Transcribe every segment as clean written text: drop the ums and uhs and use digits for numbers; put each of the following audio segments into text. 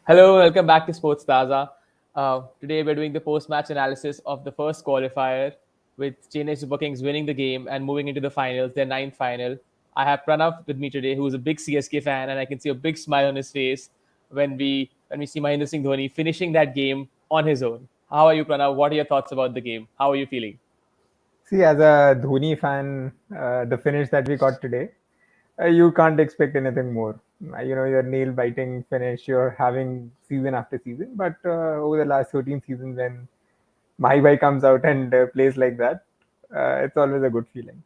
Hello, welcome back to Sports Taaza. Today we're doing the post-match analysis of the first qualifier with Chennai Super Kings winning the game and moving into the finals, their ninth final. I have Pranav with me today, who's a big CSK fan, and I can see a big smile on his face when we see Mahendra Singh Dhoni finishing that game on his own. How are you, Pranav? What are your thoughts about the game? How are you feeling? See, as a Dhoni fan, the finish that we got today, you can't expect anything more. Your nail biting finish you're having season after season, but over the last 13 seasons, when my boy comes out and plays like that, it's always a good feeling.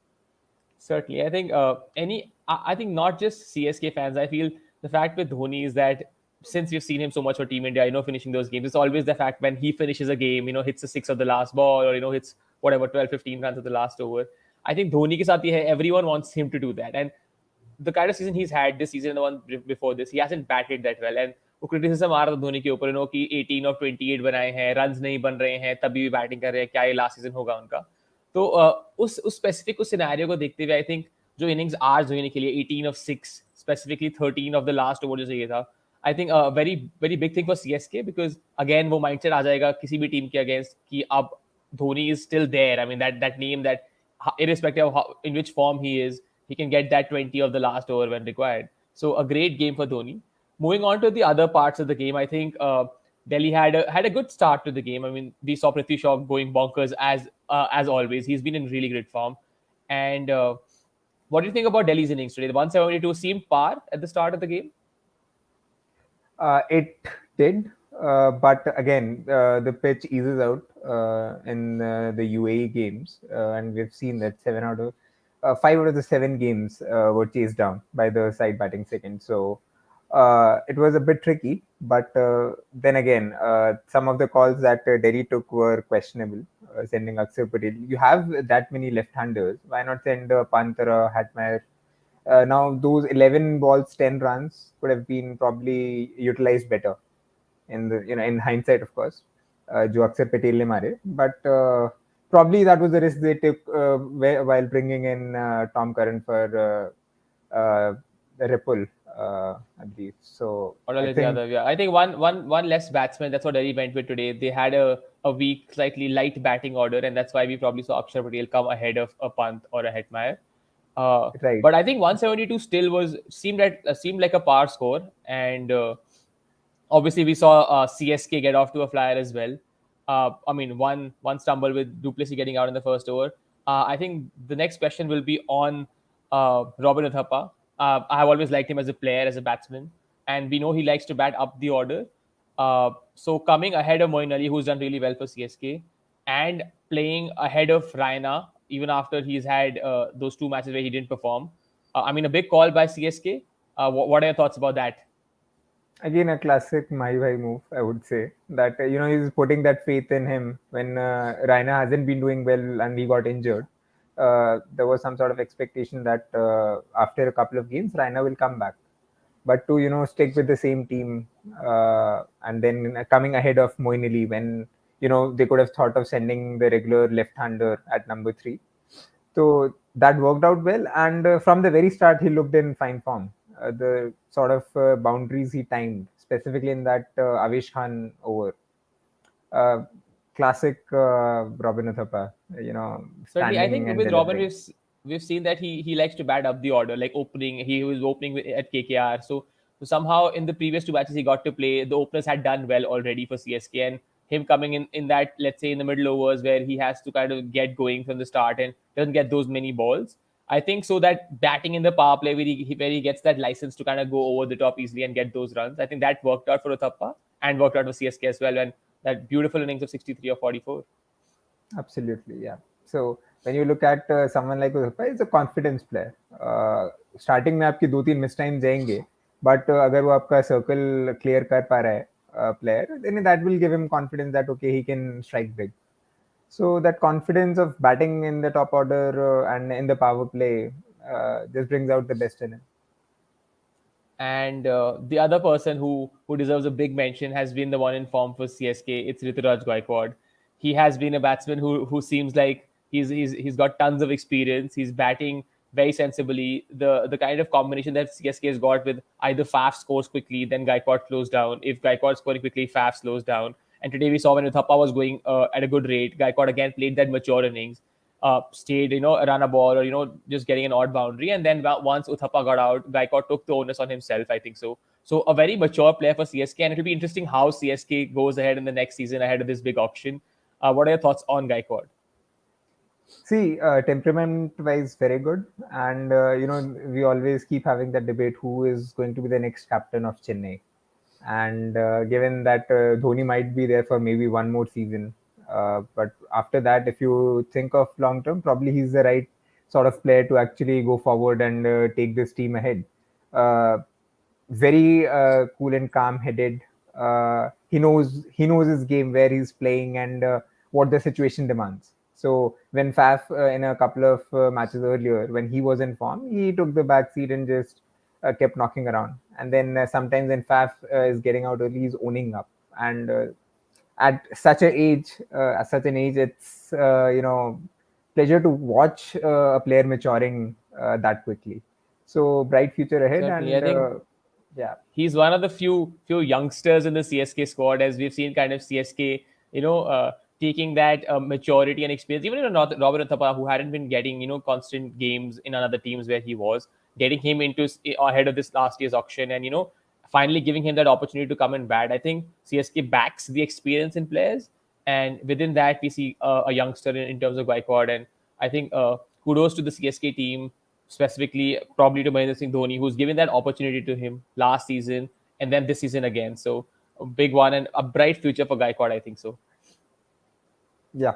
Certainly, I think I think not just CSK fans. I feel the fact with Dhoni is that since we've seen him so much for Team India, finishing those games, it's always the fact when he finishes a game, hits the six of the last ball, or hits whatever 12, 15 runs of the last over. I think Dhoni ke saath ye hai, everyone wants him to do that, and the kind of season he's had this season and the one before this, he hasn't batted that well. And वो criticism आ रहा था धोनी के ऊपर कि 18 और 28 बनाए हैं, runs नहीं बन रहे हैं, तभी भी बैटिंग कर रहे हैं, क्या ये लास्ट सीजन होगा उनका? तो उस स्पेसिफिक उस सिनेरियो को देखते हुए आई थिंक जो इनिंग्स आज धोनी के लिए 18 of 6 specifically 13 of the last over जो चाहिए था I think very very big thing for CSK because again वो माइंडसेट आ जाएगा किसी भी टीम के अगेंस्ट कि अब Dhoni is still there I mean that name that irrespective of in which form he can get that 20 of the last over when required. So a great game for Dhoni. Moving on to the other parts of the game, I think Delhi had a good start to the game. I mean, we saw Prithvi Shaw going bonkers as always. He's been in really great form. And what do you think about Delhi's innings today? The 172 seemed par at the start of the game. It did, but again, the pitch eases out in the UAE games, and we've seen that 5 out of the 7 games were chased down by the side batting second. So it was a bit tricky, but then again, some of the calls that Delhi took were questionable. Sending Akshar Patel, you have that many left-handers. Why not send Pant or Hatmair? Now those 11 balls, 10 runs could have been probably utilized better in hindsight, of course. जो अक्सर पटेल ने मारे, but probably that was the risk they took while bringing in Tom Curran for Ripple, I believe. So Or I Lalit think Yadav, yeah. I think one less batsman. That's what Delhi went with today. They had a weak, slightly light batting order, and that's why we probably saw Akshar Patel come ahead of a Pant or a Hetmeyer. right. But I think 172 still seemed like a par score, and obviously we saw CSK get off to a flyer as well. I mean, one stumble with Duplessis getting out in the first over. I think the next question will be on Robin Uthappa. I have always liked him as a player, as a batsman, and we know he likes to bat up the order. So coming ahead of Moeen Ali, who's done really well for CSK, and playing ahead of Raina, even after he's had those 2 matches where he didn't perform. I mean, a big call by CSK. What are your thoughts about that? Again, a classic my Bhai move, I would say. That he's putting that faith in him when Raina hasn't been doing well and he got injured. There was some sort of expectation that after a couple of games, Raina will come back. But to stick with the same team and then coming ahead of Moeen Ali when they could have thought of sending the regular left-hander at number 3. So that worked out well, and from the very start, he looked in fine form. The sort of boundaries he timed, specifically in that Avesh Khan over, uh, classic Robin Uthappa, Certainly, I think standing and with Robin, delivering. we've seen that he likes to bat up the order, like opening. He was opening at KKR, so somehow in the previous 2 matches he got to play. The openers had done well already for CSK, and him coming in that, let's say, in the middle overs where he has to kind of get going from the start and doesn't get those many balls. I think so that batting in the power play where he gets that license to kind of go over the top easily and get those runs. I think that worked out for Uthappa and worked out for CSK as well. And that beautiful innings of 63 or 44. Absolutely, yeah. So when you look at someone like Uthappa, it's a confidence player. Starting में आपकी 2-3 miss time जाएंगे, but अगर वो आपका circle clear कर पा रहा है player, then that will give him confidence that okay, he can strike big. So that confidence of batting in the top order and in the power play just brings out the best in him. And the other person who deserves a big mention has been the one in form for CSK. It's Rituraj Gaikwad. He has been a batsman who seems like he's got tons of experience. He's batting very sensibly. The kind of combination that CSK has got with either Faf scores quickly, then Gaikwad slows down. If Gaikwad scoring quickly, Faf slows down. And today we saw when Uthappa was going at a good rate, Gaikwad again played that mature innings, stayed, run a ball or, just getting an odd boundary. And then once Uthappa got out, Gaikwad took the onus on himself, I think so. So a very mature player for CSK, and it'll be interesting how CSK goes ahead in the next season ahead of this big auction. What are your thoughts on Gaikwad? See, temperament-wise, very good, and we always keep having that debate who is going to be the next captain of Chennai. And given that Dhoni might be there for maybe one more season, but after that, if you think of long term, probably he's the right sort of player to actually go forward and take this team ahead. Uh, Very cool and calm headed. He knows his game, where he's playing, and what the situation demands. So when Faf in a couple of matches earlier, when he was in form, he took the back seat and just kept knocking around. And then sometimes when Faf is getting out early, he's owning up. And at such an age, it's pleasure to watch a player maturing that quickly. So bright future ahead, Certainly, I and think yeah. he's one of the few youngsters in the CSK squad, as we've seen kind of CSK, taking that maturity and experience. Even Robert Uthappa, who hadn't been getting constant games in another teams where he was, getting him into ahead of this last year's auction, and finally giving him that opportunity to come and bat. I think CSK backs the experience in players, and within that we see a youngster in terms of Gaikwad, and I think kudos to the CSK team, specifically probably to Mahendra Singh Dhoni, who's given that opportunity to him last season and then this season again. So a big one and a bright future for Gaikwad, I think so. Yeah.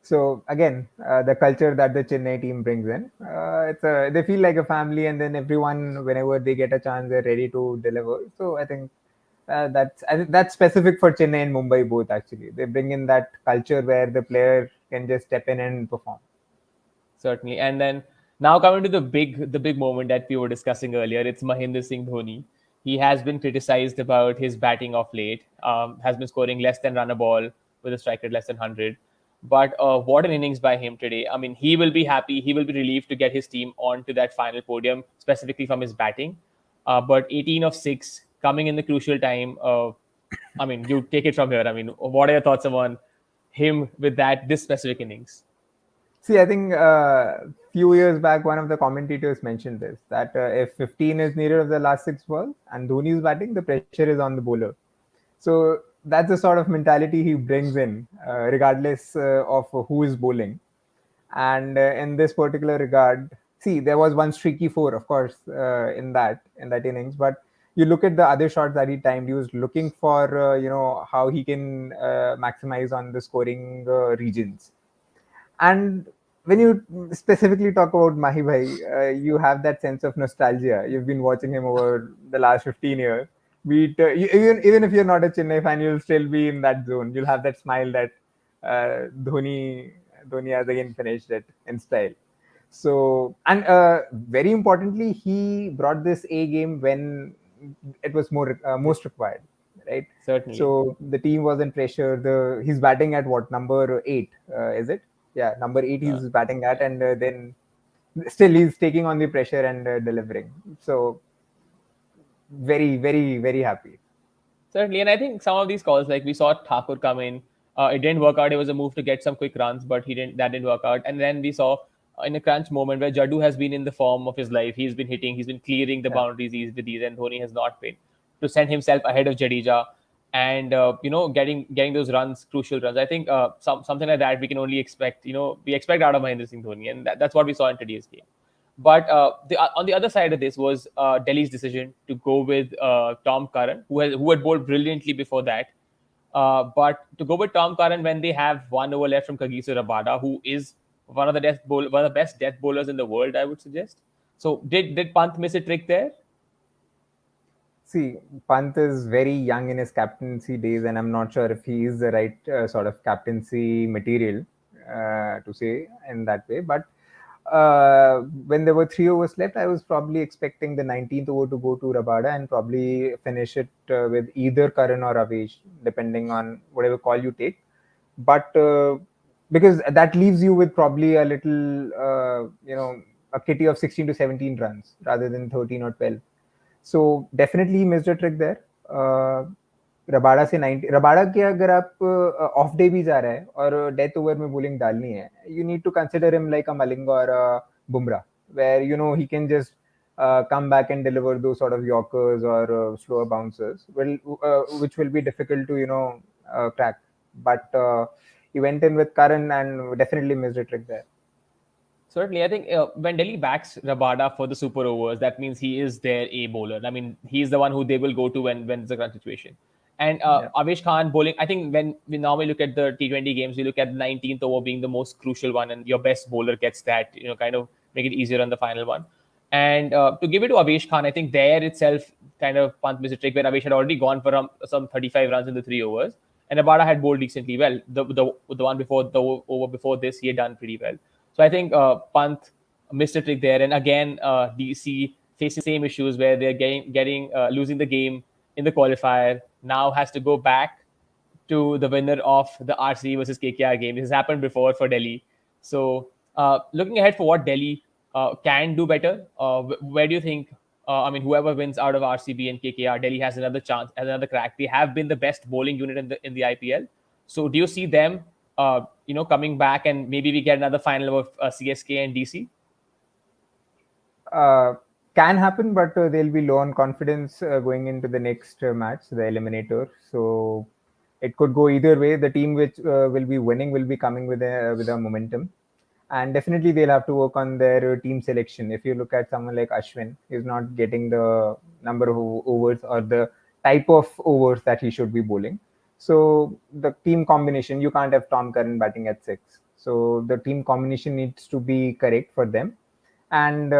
So again, the culture that the Chennai team brings in, they feel like a family, and then everyone, whenever they get a chance, they're ready to deliver. So I think that's specific for Chennai and Mumbai both. Actually, they bring in that culture where the player can just step in and perform. Certainly. And then now coming to the big moment that we were discussing earlier, it's Mahendra Singh Dhoni. He has been criticized about his batting of late. Has been scoring less than run a ball with a strike rate less than 100. But what an innings by him today. I mean, he will be happy. He will be relieved to get his team onto that final podium, specifically from his batting. But 18 of 6 coming in the crucial time. I mean, you take it from here. I mean, what are your thoughts on him with this specific innings? See, I think few years back, one of the commentators mentioned this, that if 15 is needed of the last six balls and Dhoni is batting, the pressure is on the bowler. So that's the sort of mentality he brings in, regardless of who is bowling. And in this particular regard, see, there was one streaky four, of course, in that innings. But you look at the other shots that he timed. He was looking for how he can maximize on the scoring regions. And when you specifically talk about Mahi Bhai, you have that sense of nostalgia. You've been watching him over the last 15 years. Even if you're not a Chennai fan, you'll still be in that zone. You'll have that smile that uh, Dhoni Dhoni has again finished it in style. So, and very importantly, he brought this A game when it was most required, right? Certainly. So the team was in pressure. He's batting at what, number 8? Is it? Yeah, number 8. Uh, He's batting at, yeah. and then still he's taking on the pressure and delivering. So very, very, very happy. Certainly, and I think some of these calls, like we saw Thakur come in, it didn't work out. It was a move to get some quick runs, but he didn't. That didn't work out. And then we saw in a crunch moment where Jaddu has been in the form of his life. He's been hitting. He's been clearing the Yeah. boundaries with these, and Dhoni has not been to send himself ahead of Jadeja, and getting those runs, crucial runs. I think something like that we can only expect. We expect out of Mahendra Singh Dhoni, and that's what we saw in today's game. But on the other side of this was Delhi's decision to go with Tom Curran, who had bowled brilliantly before that. But to go with Tom Curran when they have 1 over left from Kagiso Rabada, who is one of the best death bowlers in the world, I would suggest. So did Pant miss a trick there? See, Pant is very young in his captaincy days, and I'm not sure if he is the right sort of captaincy material to say in that way. But when there were 3 overs left, I was probably expecting the 19th over to go to Rabada and probably finish it with either Karan or Avesh, depending on whatever call you take. But because that leaves you with probably a little, a kitty of 16 to 17 runs rather than 13 or 12. So definitely he missed a trick there. Rabada से 90 Rabada के अगर आप of day भी जा रहा है और death over में bowling डालनी है, you need to consider him like a Malinga or a Bumrah, where he can just come back and deliver those sort of yorkers or slower bouncers, which will be difficult to crack. But he went in with Karan and definitely missed a trick there. Certainly, I think when Delhi backs Rabada for the super overs, that means he is their A bowler. I mean, he's the one who they will go to when it's a crunch situation. And Yeah. Avesh Khan bowling, I think when we normally look at the T20 games, we look at the 19th over being the most crucial one, and your best bowler gets that, kind of make it easier on the final one. And to give it to Avesh Khan, I think there itself kind of Pant missed a trick where Avesh had already gone for some 35 runs in the 3 overs, and Rabada had bowled decently well. The one before the over before this, he had done pretty well. So I think Pant missed a trick there, and again DC facing same issues where they're getting losing the game in the qualifier. Now has to go back to the winner of the RCB versus KKR game. This has happened before for Delhi. So looking ahead for what Delhi can do better, where do you think? I mean, whoever wins out of RCB and KKR, Delhi has another chance, has another crack. They have been the best bowling unit in the IPL. So do you see them, coming back and maybe we get another final of CSK and DC? Uh, can happen, but they'll be low on confidence going into the next match, the eliminator. So it could go either way. The team which will be winning will be coming with a momentum, and definitely they'll have to work on their team selection. If you look at someone like Ashwin, he's not getting the number of overs or the type of overs that he should be bowling. So the team combination, you can't have Tom Curran batting at 6. So the team combination needs to be correct for them, and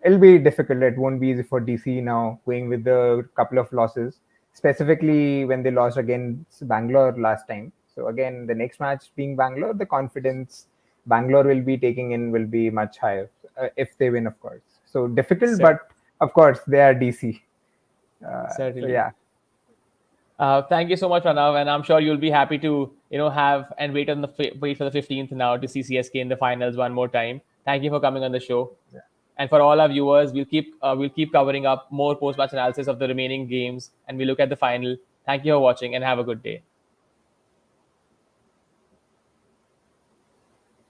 it'll be difficult. It won't be easy for DC now, going with the couple of losses, specifically when they lost against Bangalore last time. So again, the next match being Bangalore, the confidence Bangalore will be taking in will be much higher if they win, of course. So difficult, Cer- but of course they are DC. So Certainly. yeah. Thank you so much, Pranav, and I'm sure you'll be happy to have and wait for the 15th now to see CSK in the finals one more time. Thank you for coming on the show, and for all our viewers, we'll keep covering up more post-match analysis of the remaining games, and we look at the final. Thank you for watching, and have a good day.